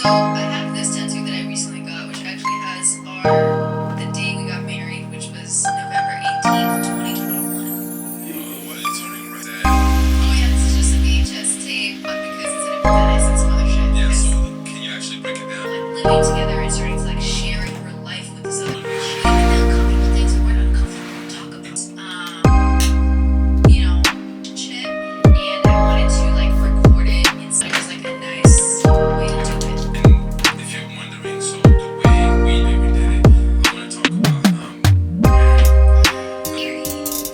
So I have this tattoo that I recently got, which actually has the day we got married, which was November 18th, 2021. Oh yeah, this is just a VHS tape, but because it's in a Venice and some other shit. Yeah, so can you actually break it down? Like living together and starting to like sharing her life with this other girl. Even the uncomfortable things that we're not comfortable to talk about. Shit. And I wanted to like record it inside just like a nice way to do it. And if you're wondering, so the way we did it, I want to talk about Period.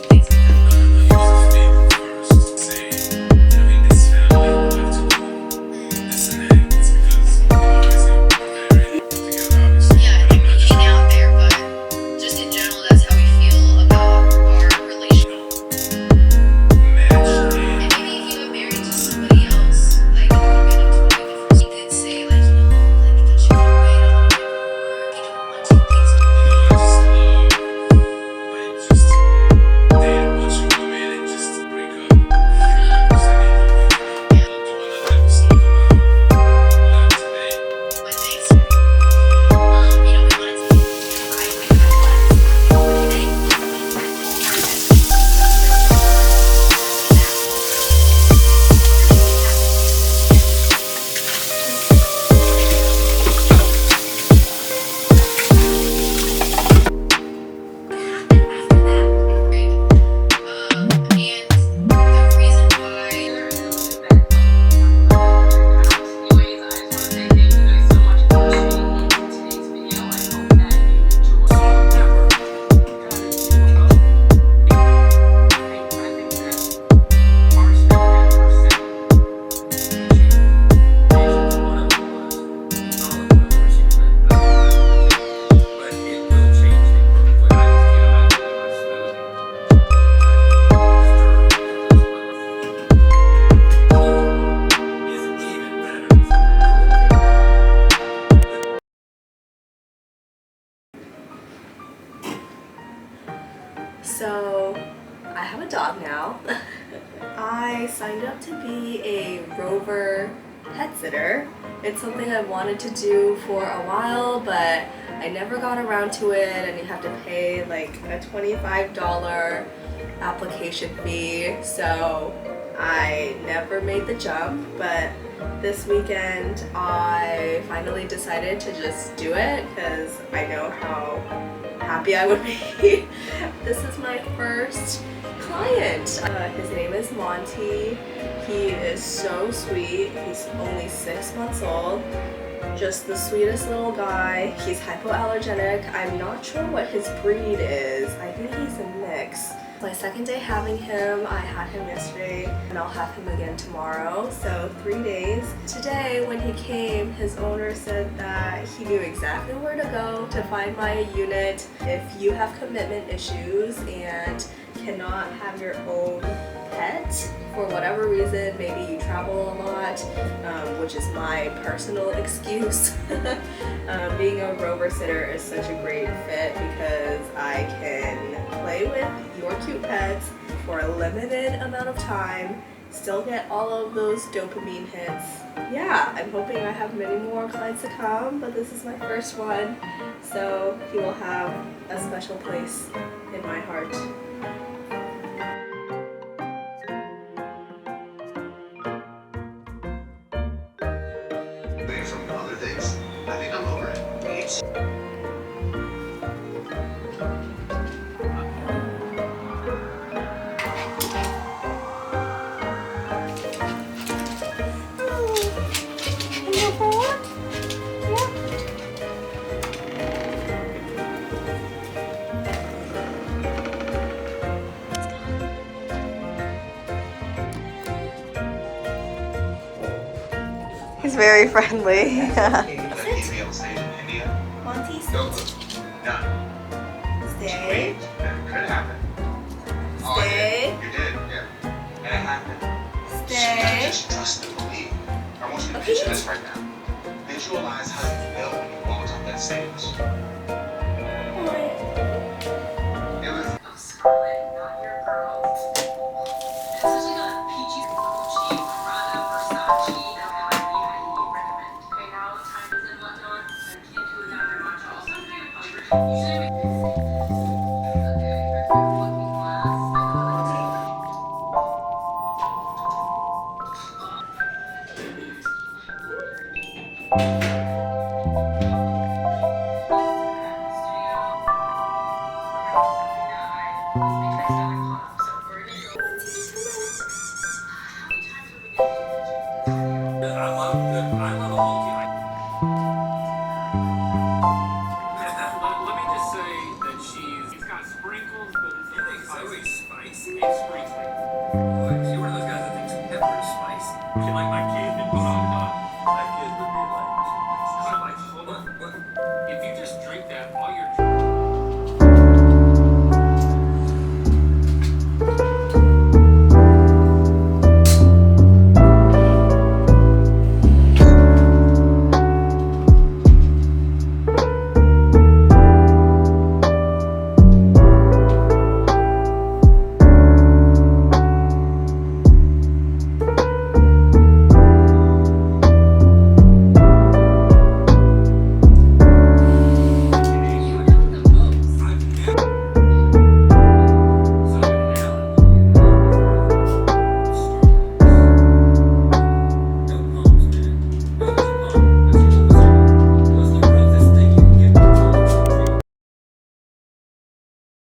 Things like that. use a statement first. Say, in this family, we have to do this and that. It's because obviously we're married together, obviously. Yeah, But and I'm not just hang out there, but just in general, that's how we feel about our relationship. matched And in. maybe if you got married to somebody else, like it would have been a totally different. He did say like, like that you can wait a little bit more. You don't want to take things. My thanks. We wanted to. And the reason why. Anyways, I just want to say thank you guys so much for tuning in to today's video. I hope that you enjoyed it. Remember, you gotta do both. I think that our spend that percent is one of the ones we follow the person with the but it will change things for I just get my smoothie. So, I have a dog now. I signed up to be a Rover pet sitter. It's something I wanted to do for a while, but I never got around to it, and you have to pay like a $25 application fee, so I never made the jump. But this weekend I finally decided to just do it because I know how happy I would be. This is my first client. His name is Monty. He is so sweet. He's only 6 months old. Just the sweetest little guy. He's hypoallergenic. I'm not sure what his breed is. I think he's a mix. My second day having him. I had him yesterday and I'll have him again tomorrow. So 3 days. Today when he came, his owner said that he knew exactly where to go to find my unit. If you have commitment issues and cannot have your own pet for whatever reason, maybe you travel a lot, which is my personal excuse. Being a Rover sitter is such a great fit because I can play with your cute pets for a limited amount of time, still get all of those dopamine hits. Yeah, I'm hoping I have many more clients to come, but this is my first one, so he will have a special place in my heart. From other things, I think I'm over it. He's very friendly. Email stayed in India. Monty, No clue. None. stay. Wait, that could happen. Oh, I Stay. did. You did, yeah. And it happened. Stay. Just trust and believe. I want you to Okay. picture this right now. Visualize how you felt when you walked on that stage. It was Of Scarlet, not your girl. Especially the peachy Gucci, Prada, Versace, that would I highly recommend. Okay, now time I love a multi. Let me just say that it's got sprinkles, but it's not spicy. spicy? It's sprinkly. Boy, you're one of those guys that thinks pepper is spicy. She like my kid. My kid would be like, spicy. Hold on. What? If you just drink that, all your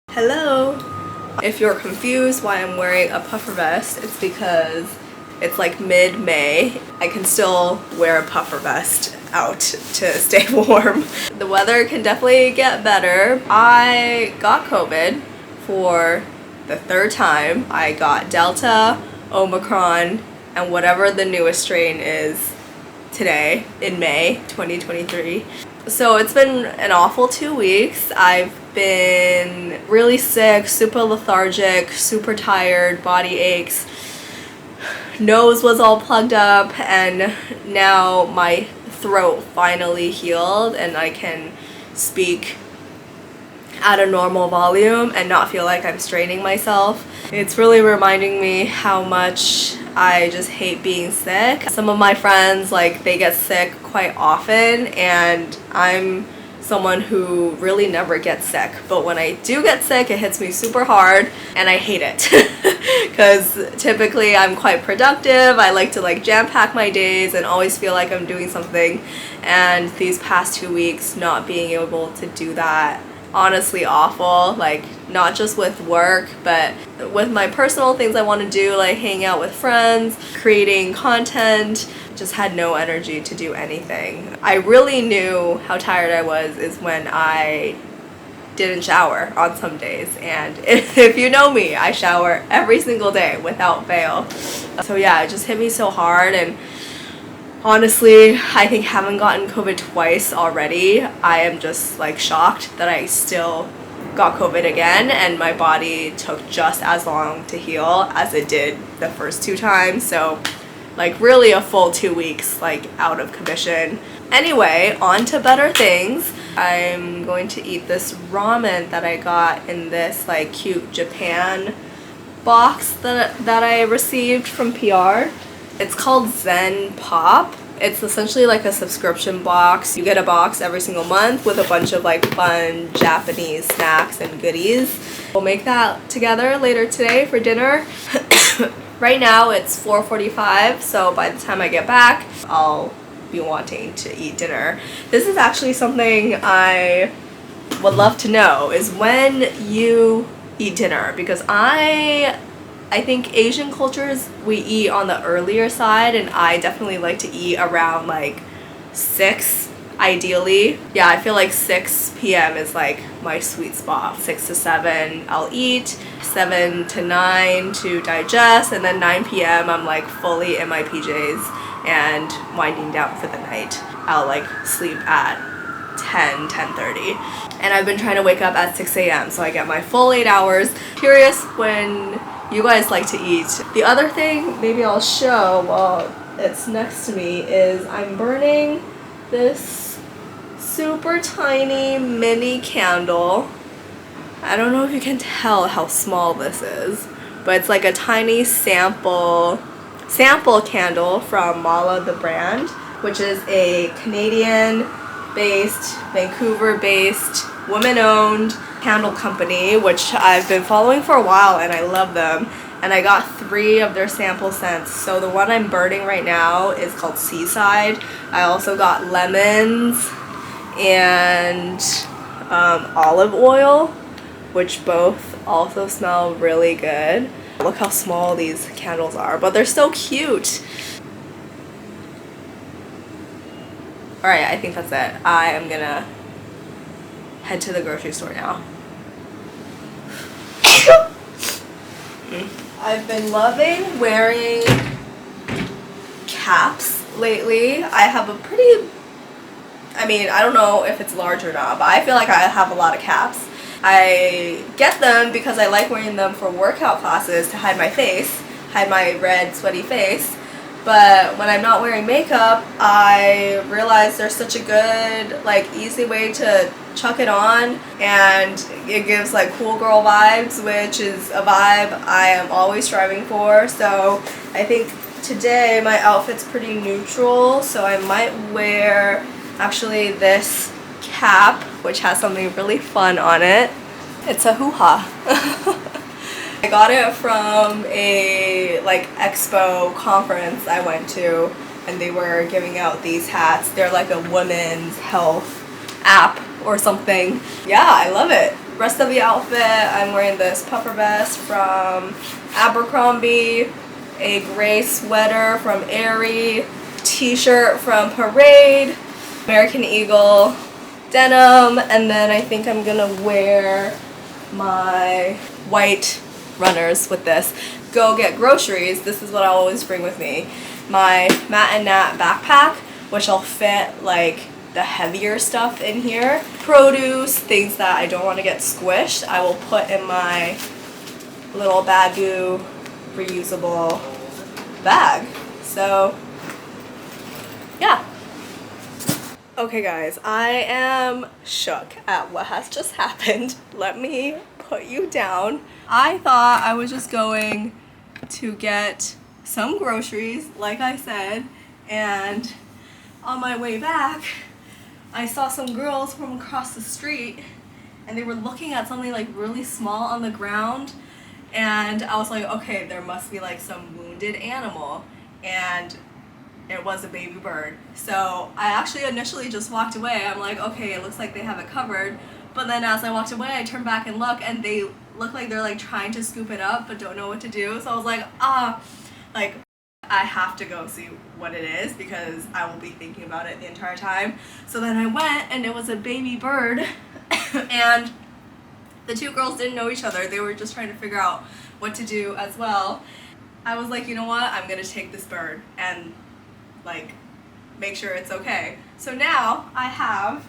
Hello! If you're confused why I'm wearing a puffer vest, it's because it's like mid-May. I can still wear a puffer vest out to stay warm. The weather can definitely get better. I got COVID for the third time. I got Delta, Omicron, and whatever the newest strain is today in May 2023. So it's been an awful 2 weeks. I've been really sick, super lethargic, super tired, body aches, nose was all plugged up, and now my throat finally healed and I can speak at a normal volume and not feel like I'm straining myself. It's really reminding me how much I just hate being sick. Some of my friends, like, they get sick quite often, and I'm someone who really never gets sick, but when I do get sick, it hits me super hard and I hate it because typically I'm quite productive. I like to like jam pack my days and always feel like I'm doing something, and these past 2 weeks not being able to do that, honestly awful. Like, not just with work, but with my personal things I want to do, like hanging out with friends, creating content. Just had no energy to do anything. I really knew how tired I was is when I didn't shower on some days, and if you know me, I shower every single day without fail. So yeah, it just hit me so hard, and honestly, I think having gotten COVID twice already, I am just like shocked that I still got COVID again, and my body took just as long to heal as it did the first 2 times. So like really a full 2 weeks like out of commission. Anyway, on to better things. I'm going to eat this ramen that I got in this like cute Japan box that I received from PR. It's called Zen Pop. It's essentially like a subscription box. You get a box every single month with a bunch of like fun Japanese snacks and goodies. We'll make that together later today for dinner. Right now it's 4:45, so by the time I get back, I'll be wanting to eat dinner. This is actually something I would love to know, is when you eat dinner, because I think Asian cultures, we eat on the earlier side, and I definitely like to eat around like 6 ideally. Yeah, I feel like 6 p.m. is like my sweet spot. 6 to 7 I'll eat, 7 to 9 to digest, and then 9 p.m. I'm like fully in my PJs and winding down for the night. I'll like sleep at 10:30, and I've been trying to wake up at 6 a.m. so I get my full 8 hours. Curious when you guys like to eat. The other thing maybe I'll show while it's next to me is I'm burning this super tiny mini candle. I don't know if you can tell how small this is, but it's like a tiny sample candle from Mala the brand, which is a Canadian-based, Vancouver-based, women-owned candle company, which I've been following for a while and I love them. and I got 3 of their sample scents. So the one I'm burning right now is called Seaside. I also got lemons and olive oil, which both also smell really good. Look how small these candles are, but they're so cute. Alright, I think that's it. I am gonna head to the grocery store now. I've been loving wearing caps lately. I have a pretty, I mean, I don't know if it's large or not, but I feel like I have a lot of caps. I get them because I like wearing them for workout classes to hide my face, hide my red sweaty face. But when I'm not wearing makeup, I realize there's such a good, like, easy way to chuck it on, and it gives like cool girl vibes, which is a vibe I am always striving for. So I think today my outfit's pretty neutral, so I might wear actually this cap, which has something really fun on it. It's a hoo-ha. I got it from a like expo conference I went to, and they were giving out these hats. They're like a women's health app or something. Yeah, I love it. Rest of the outfit, I'm wearing this puffer vest from Abercrombie, a gray sweater from Aerie, t-shirt from Parade, American Eagle denim, and then I think I'm gonna wear my white runners with this. Go get groceries. This is what I always bring with me. My Matt and Nat backpack, which I'll fit like the heavier stuff in here. Produce, things that I don't want to get squished, I will put in my little Baggu reusable bag. So yeah. Okay guys, I am shook at what has just happened. Let me put you down. I thought I was just going to get some groceries, like I said, and on my way back, I saw some girls from across the street, and they were looking at something like really small on the ground, and I was like, okay, there must be like some wounded animal, and it was a baby bird. So I actually initially just walked away. I'm like, okay, it looks like they have it covered. But then as I walked away, I turned back and look, and they look like they're like trying to scoop it up but don't know what to do. So I was like, like I have to go see what it is because I will be thinking about it the entire time. So then I went, and it was a baby bird and the 2 girls didn't know each other. They were just trying to figure out what to do as well. I was like, you know what? I'm gonna take this bird and like make sure it's okay. So now I have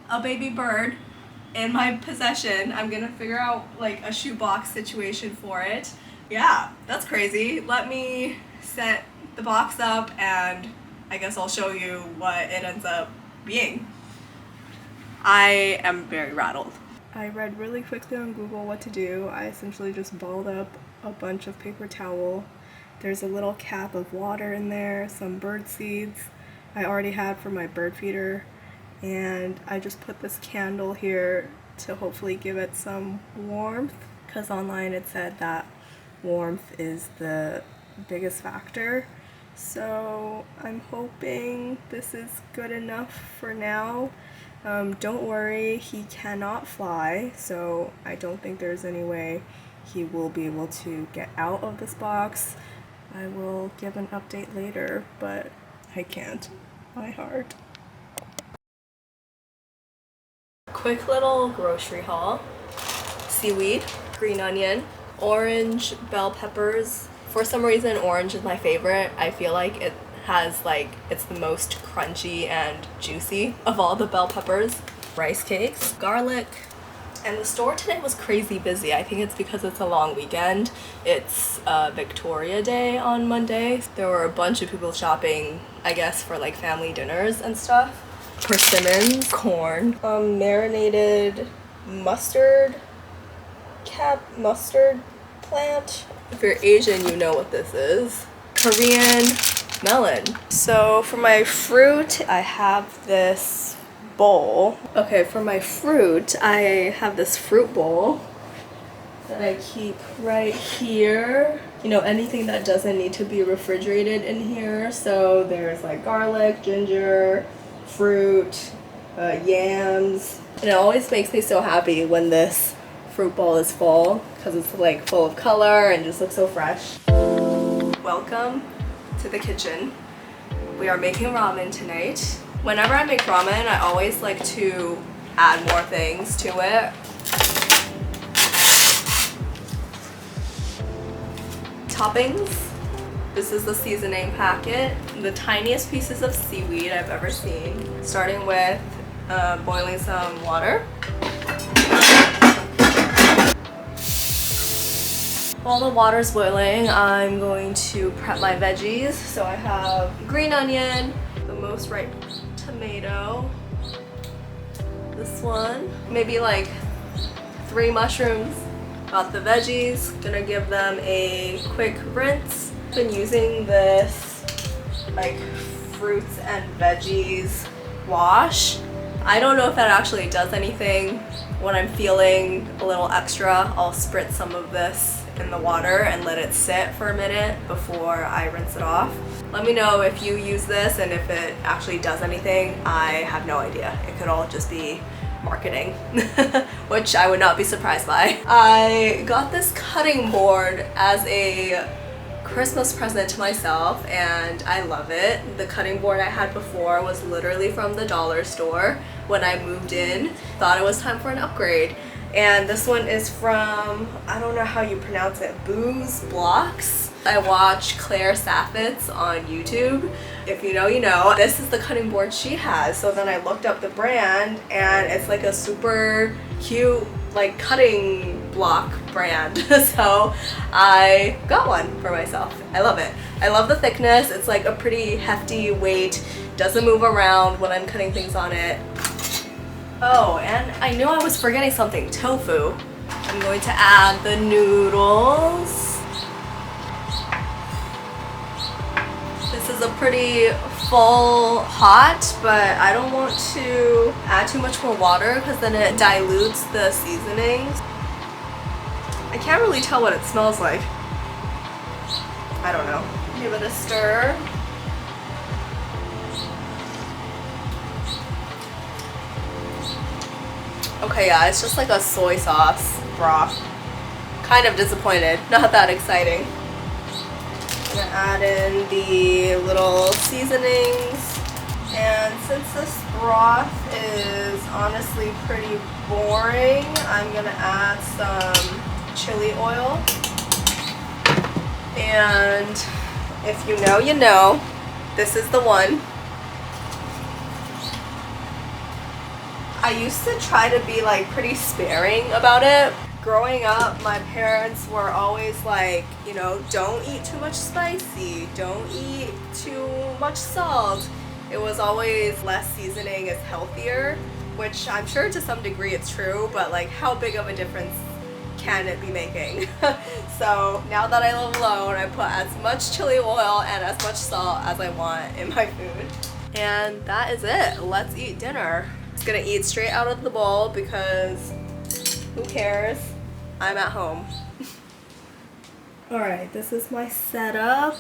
a baby bird in my possession. I'm gonna figure out like a shoebox situation for it. Yeah, that's crazy. Let me set the box up, and I guess I'll show you what it ends up being. I am very rattled. I read really quickly on Google what to do. I essentially just balled up a bunch of paper towel. There's a little cap of water in there, some bird seeds I already had for my bird feeder, and I just put this candle here to hopefully give it some warmth, because online it said that warmth is the biggest factor. So I'm hoping this is good enough for now. Don't worry, he cannot fly, so I don't think there's any way he will be able to get out of this box. I will give an update later, but I can't. My heart. Quick little grocery haul. Seaweed, green onion, orange bell peppers. For some reason, orange is my favorite. I feel like it has like, it's the most crunchy and juicy of all the bell peppers. Rice cakes, garlic, and the store today was crazy busy. I think it's because it's a long weekend. It's Victoria Day on Monday. There were a bunch of people shopping, I guess, for like family dinners and stuff. Persimmons, corn, marinated mustard plant. If you're Asian, you know what this is. Korean melon. So for my fruit, I have this bowl. Okay, for my fruit, I have this fruit bowl. that I keep right here. You know, anything that doesn't need to be refrigerated in here. So there's like garlic, ginger, fruit, yams. And it always makes me so happy when this fruit bowl is full because it's like full of color and just looks so fresh. Welcome to the kitchen. We are making ramen tonight. Whenever I make ramen, I always like to add more things to it. Toppings. This is the seasoning packet. The tiniest pieces of seaweed I've ever seen. Starting with boiling some water. While the water's boiling, I'm going to prep my veggies. So I have green onion, the most ripe tomato, this one, maybe like 3 mushrooms. Got the veggies, gonna give them a quick rinse. Been using this like fruits and veggies wash. I don't know if that actually does anything. When I'm feeling a little extra, I'll spritz some of this in the water and let it sit for a minute before I rinse it off. Let me know if you use this and if it actually does anything. I have no idea. It could all just be marketing, which I would not be surprised by. I got this cutting board as a Christmas present to myself and I love it. The cutting board I had before was literally from the dollar store when I moved in. Thought it was time for an upgrade. And this one is from, I don't know how you pronounce it, Booze Blocks. I watch Claire Saffitz on YouTube. If you know, you know. This is the cutting board she has. So then I looked up the brand and it's like a super cute like cutting block brand. So I got one for myself. I love it. I love the thickness. It's like a pretty hefty weight. Doesn't move around when I'm cutting things on it. Oh, and I knew I was forgetting something. Tofu. I'm going to add the noodles. This is a pretty full pot, but I don't want to add too much more water because then it dilutes the seasonings. I can't really tell what it smells like. I don't know. Give it a stir. Okay, yeah, it's just like a soy sauce broth. Kind of disappointed. Not that exciting. I'm gonna add in the little seasonings. And since this broth is honestly pretty boring, I'm gonna add some chili oil. And if you know, you know. This is the one. I used to try to be like pretty sparing about it. Growing up, my parents were always like, you know, don't eat too much spicy, don't eat too much salt. It was always less seasoning is healthier, which I'm sure to some degree it's true, but like how big of a difference can it be making? So now that I live alone, I put as much chili oil and as much salt as I want in my food. And that is it. Let's eat dinner. Just gonna eat straight out of the bowl because who cares? I'm at home. Alright, this is my setup.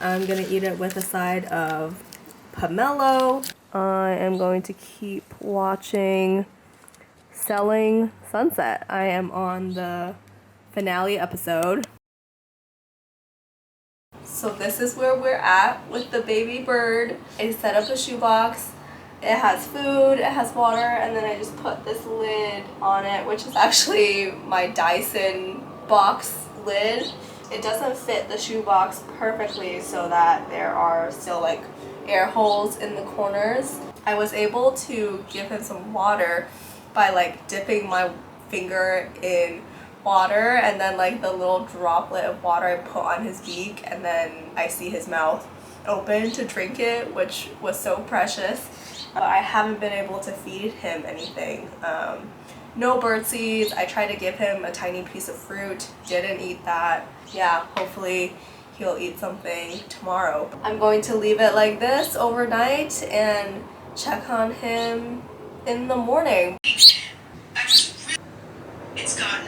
I'm gonna eat it with a side of pomelo. I am going to keep watching Selling Sunset. I am on the finale episode. So this is where we're at with the baby bird. I set up a shoebox. It has food, it has water, and then I just put this lid on it, which is actually my Dyson box lid. It doesn't fit the shoebox perfectly so that there are still like air holes in the corners. I was able to give him some water by like dipping my finger in water and then like the little droplet of water I put on his beak, and then I see his mouth open to drink it, which was so precious. I haven't been able to feed him anything. No bird seeds. I tried to give him a tiny piece of fruit, didn't eat that. Yeah, hopefully he'll eat something tomorrow. I'm going to leave it like this overnight and check on him in the morning. It's gotten